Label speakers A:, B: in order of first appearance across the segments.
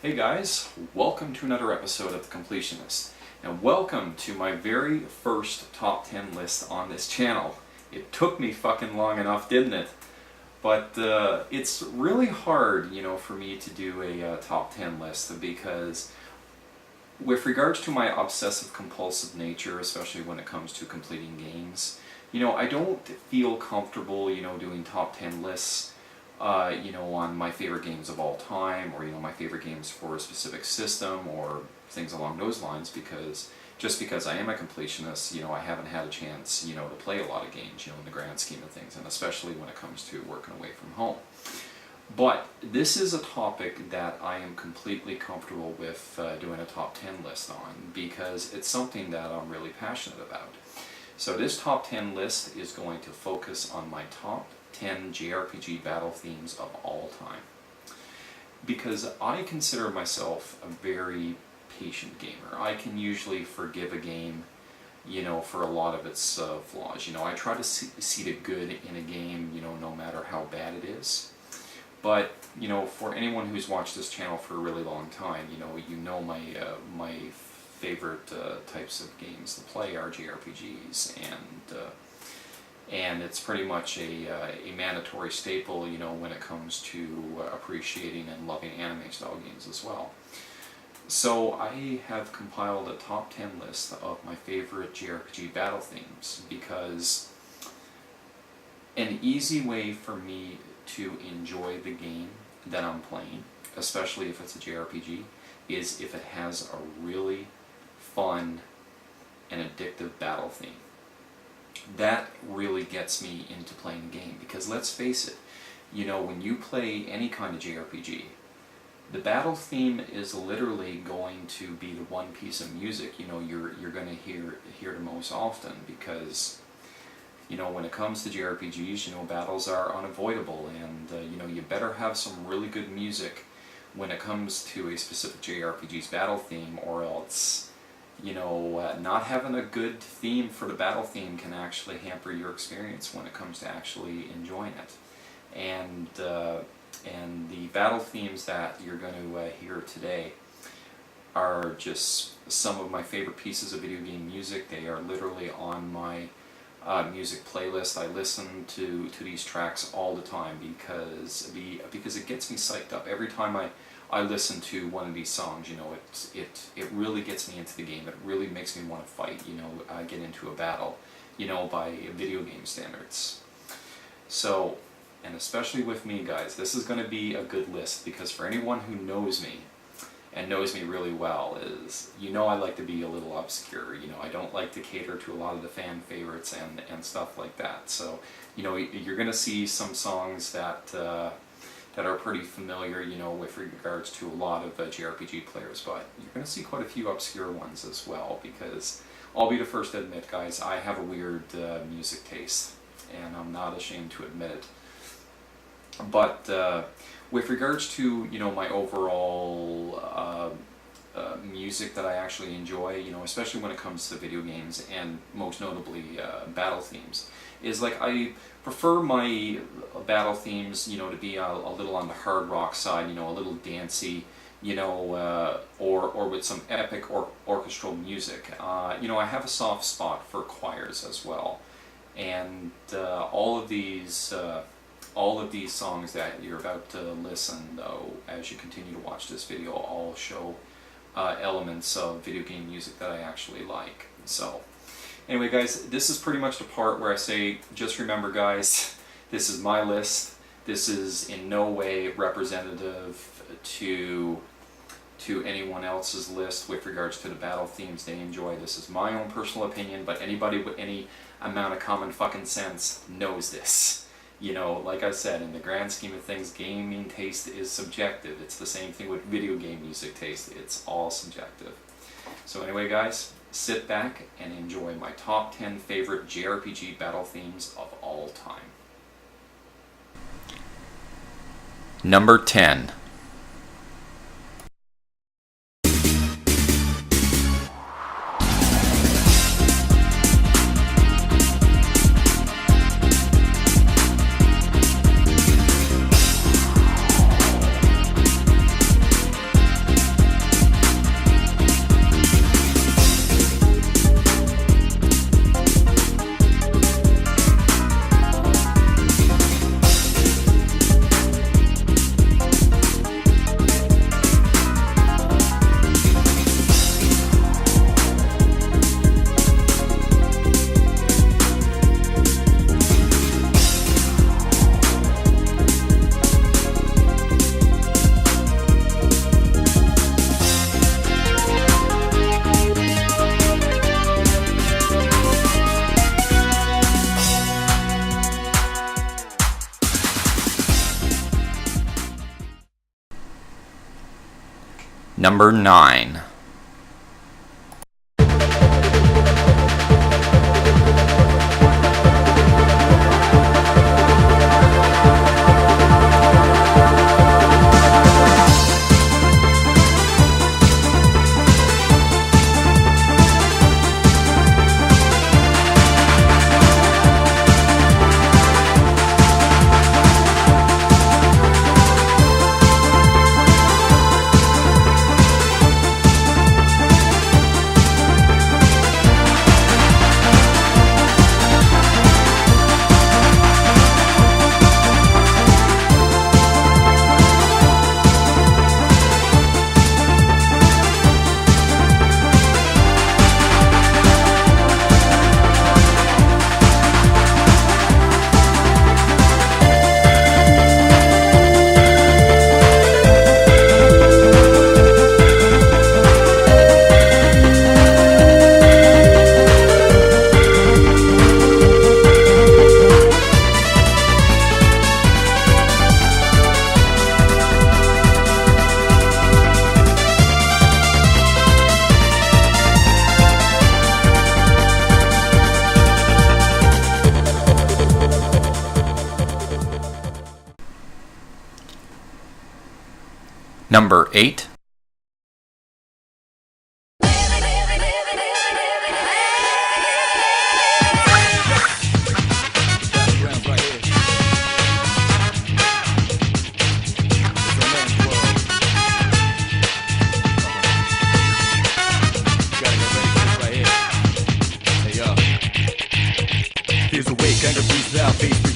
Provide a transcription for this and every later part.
A: Hey guys, welcome to another episode of The Completionist, and welcome to my very first top 10 list on this channel. It took me fucking long enough, didn't it? But it's really hard, for me to do a top 10 list because with regards to my obsessive compulsive nature, especially when it comes to completing games, I don't feel comfortable, doing top 10 lists on my favorite games of all time, or my favorite games for a specific system, or things along those lines, because I am a completionist, I haven't had a chance, to play a lot of games, in the grand scheme of things, and especially when it comes to working away from home. But this is a topic that I am completely comfortable with doing a top 10 list on, because it's something that I'm really passionate about. So this top 10 list is going to focus on my top 10 JRPG battle themes of all time. Because I consider myself a very patient gamer. I can usually forgive a game, for a lot of its flaws. I try to see the good in a game, no matter how bad it is. But, for anyone who's watched this channel for a really long time, my favorite types of games to play are JRPGs, and it's pretty much a mandatory staple, when it comes to appreciating and loving anime-style games as well. So I have compiled a top 10 list of my favorite JRPG battle themes, because an easy way for me to enjoy the game that I'm playing, especially if it's a JRPG, is if it has a really fun and addictive battle theme. That really gets me into playing the game, because let's face it, when you play any kind of JRPG, the battle theme is literally going to be the one piece of music you're going to hear the most often, because when it comes to JRPGs, battles are unavoidable, and you better have some really good music when it comes to a specific JRPG's battle theme, or else not having a good theme for the battle theme can actually hamper your experience when it comes to actually enjoying it. And the battle themes that you're going to hear today are just some of my favorite pieces of video game music. They are literally on my music playlist. I listen to these tracks all the time because it gets me psyched up. Every time I listen to one of these songs, it really gets me into the game. It really makes me want to fight, get into a battle, by video game standards. So, and especially with me, guys, this is going to be a good list, because for anyone who knows me, and knows me really well, is, I like to be a little obscure. I don't like to cater to a lot of the fan favorites and stuff like that. So, you're going to see some songs that are pretty familiar, with regards to a lot of JRPG players, but you're going to see quite a few obscure ones as well, because I'll be the first to admit, guys, I have a weird music taste, and I'm not ashamed to admit it. But with regards to, my overall music that I actually enjoy, especially when it comes to video games, and most notably battle themes, is like I prefer my battle themes, to be a little on the hard rock side, a little dancey, or with some epic or orchestral music. I have a soft spot for choirs as well, and all of these songs that you're about to listen, though, as you continue to watch this video, all show elements of video game music that I actually like. So, anyway, guys, this is pretty much the part where I say, just remember, guys, this is my list. This is in no way representative to anyone else's list with regards to the battle themes they enjoy. This is my own personal opinion, but anybody with any amount of common fucking sense knows this. Like I said, in the grand scheme of things, gaming taste is subjective. It's the same thing with video game music taste. It's all subjective. So anyway, guys, sit back and enjoy my top 10 favorite JRPG battle themes of all time. Number 10. Number 9. Number 8.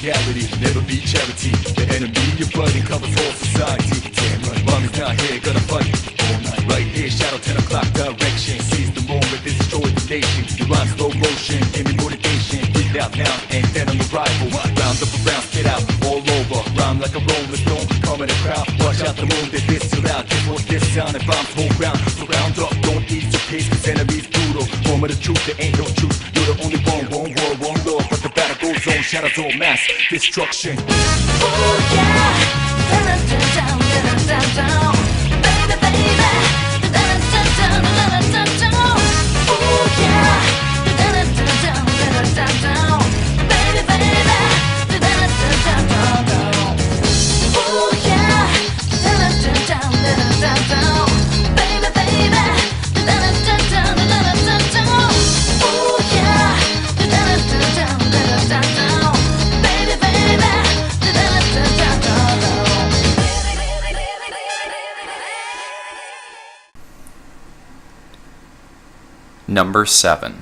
B: Reality, never be charity. The enemy you're fighting covers all society. Damn right, mommy's not here, gonna fight all night. Right here, shadow 10 o'clock direction. Seize the moment, destroy the nation. You run slow motion, give me motivation. Breathe out now, and then I'm a rival. Round up around, spit out all over. Rhyme like a rolling stone, come in the crowd. Watch out the moon, they diss too loud. This what's this sound, and bombs whole ground. So round up, don't ease your pace, cause enemy's brutal. Moment of truth, there ain't no truth. You're the only one world, one love. But the battle goes on, shadows all mass destruction.
C: Oh yeah, down, down, baby, baby, down, oh yeah, down, baby, baby, down, oh yeah, down, baby, baby,
A: Number 7.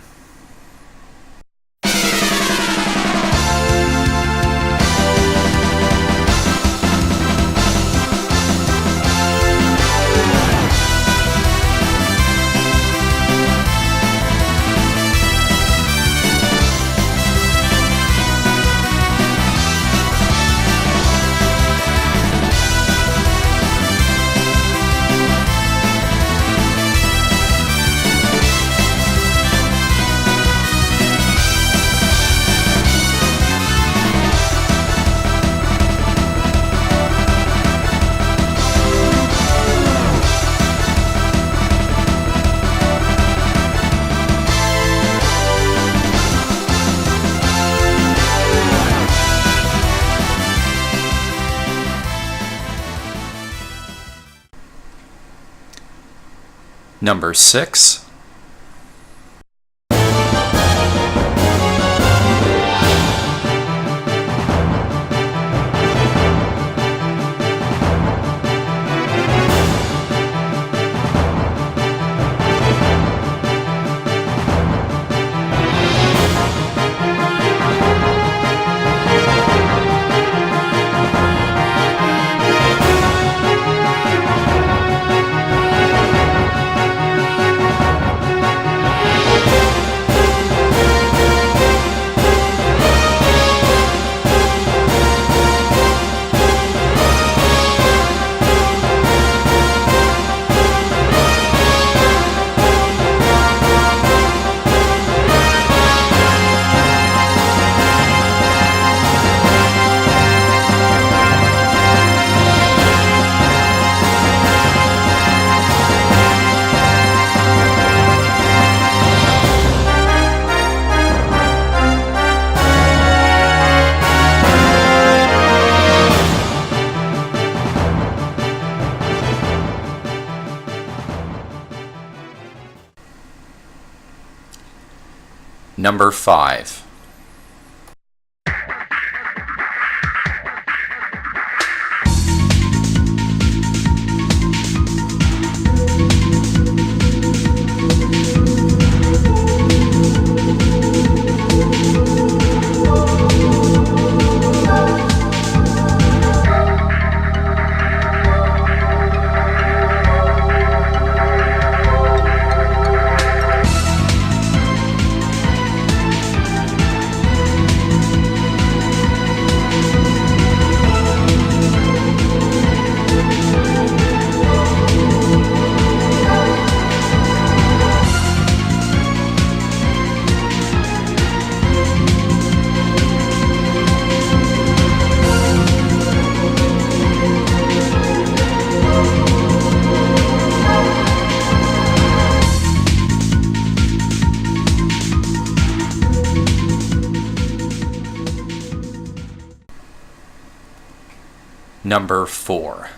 A: Number 6. Number 5. Number 4.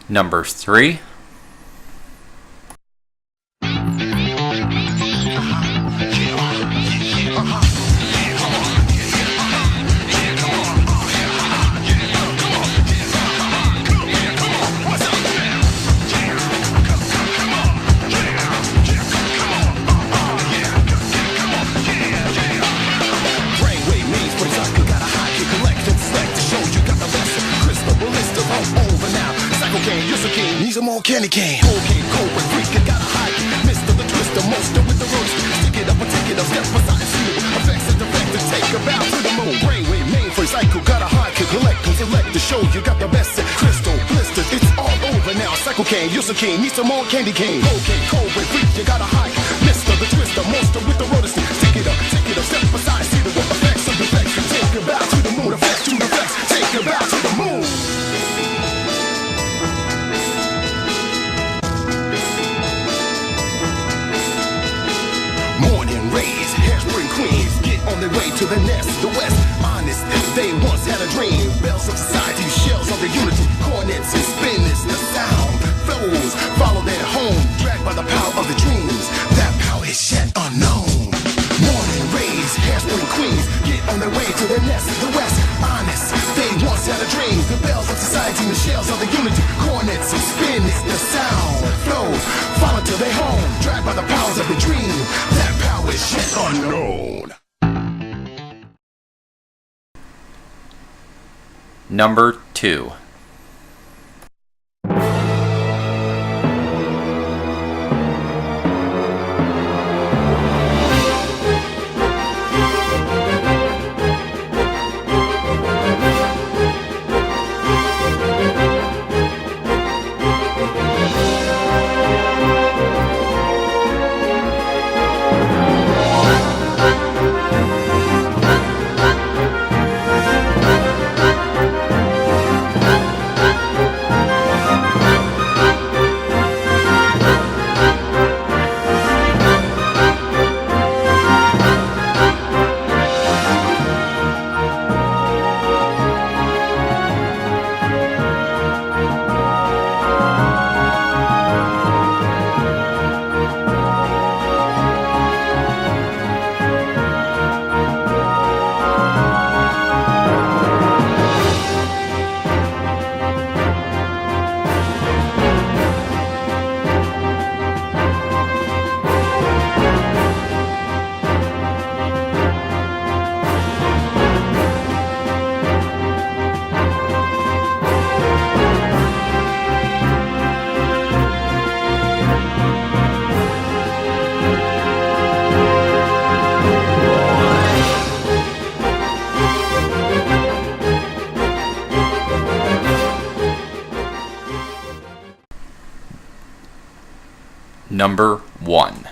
A: Number 3.
D: He's a more candy cane. Okay, Cobra, freak, you got a hike. Mr. the Twister, monster with the roast. Stick it up and take it up, step aside, see it. Effects and defective, take a bow to the moon. Brainwave, mainframe, psycho, got a hike. Collect and select the show. You got the best crystal blisters. It's all over now. Psycho cane, you're so keen. Need some more candy cane. Okay, Cobra, freak, you got a hike. Mr. the Twister, monster with the rotor. Stick it up, step aside, see the effects and defective. Take a bow to the moon. Effects to the effects, take a bow to the moon. Queens get on their way to the nest. The West, honest, they once had a dream. Bells of society, shells of the unity. Cornets and spinners, the sound flows. Follow their home, dragged by the power of the dreams. That power is yet unknown. Morning rays, hairspring queens get on their way to their nest. The West, honest, they once had a dream. The bells of society, the shells of the unity. Cornets and spinners, the sound flows. Follow to their home, dragged by the powers of the dream. That power is yet unknown.
A: Number 2. number 1.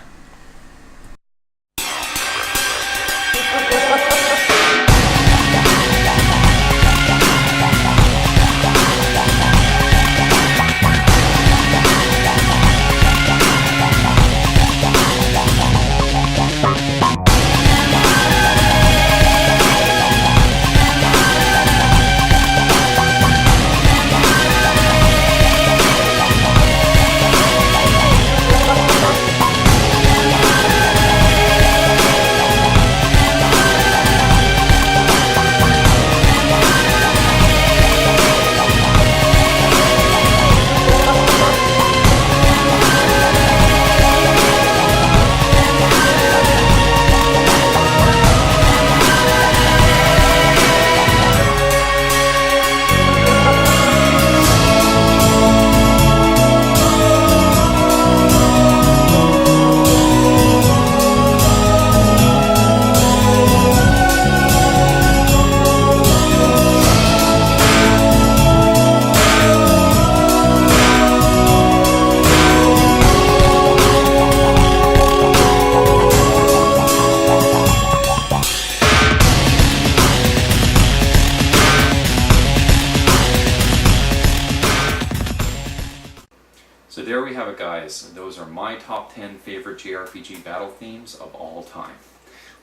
A: So there we have it, guys. Those are my top 10 favorite JRPG battle themes of all time.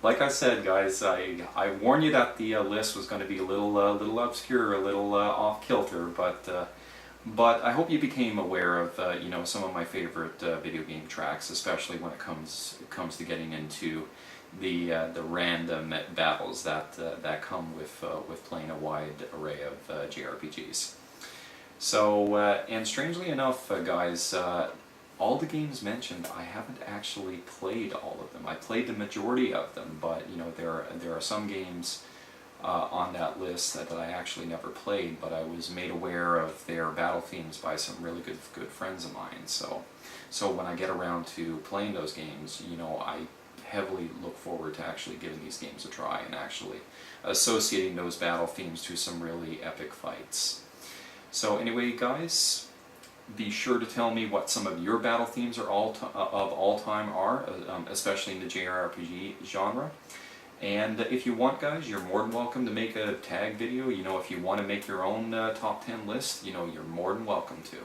A: Like I said, guys, I warned you that the list was going to be a little obscure, a little off kilter, but I hope you became aware of you know, some of my favorite video game tracks, especially when it comes to getting into the random battles that come with playing a wide array of JRPGs. So, and strangely enough, guys, all the games mentioned, I haven't actually played all of them. I played the majority of them, but you know, there are some games on that list that I actually never played, but I was made aware of their battle themes by some really good friends of mine. So when I get around to playing those games, you know, I heavily look forward to actually giving these games a try and actually associating those battle themes to some really epic fights. So anyway, guys, be sure to tell me what some of your battle themes of all time are, especially in the JRPG genre. And if you want, guys, you're more than welcome to make a tag video. You know, if you want to make your own top 10 list, you know, you're more than welcome to.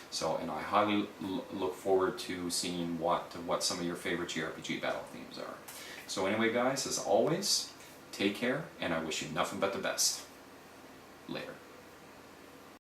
A: So, and I highly look forward to seeing what some of your favorite JRPG battle themes are. So anyway, guys, as always, take care, and I wish you nothing but the best. Later.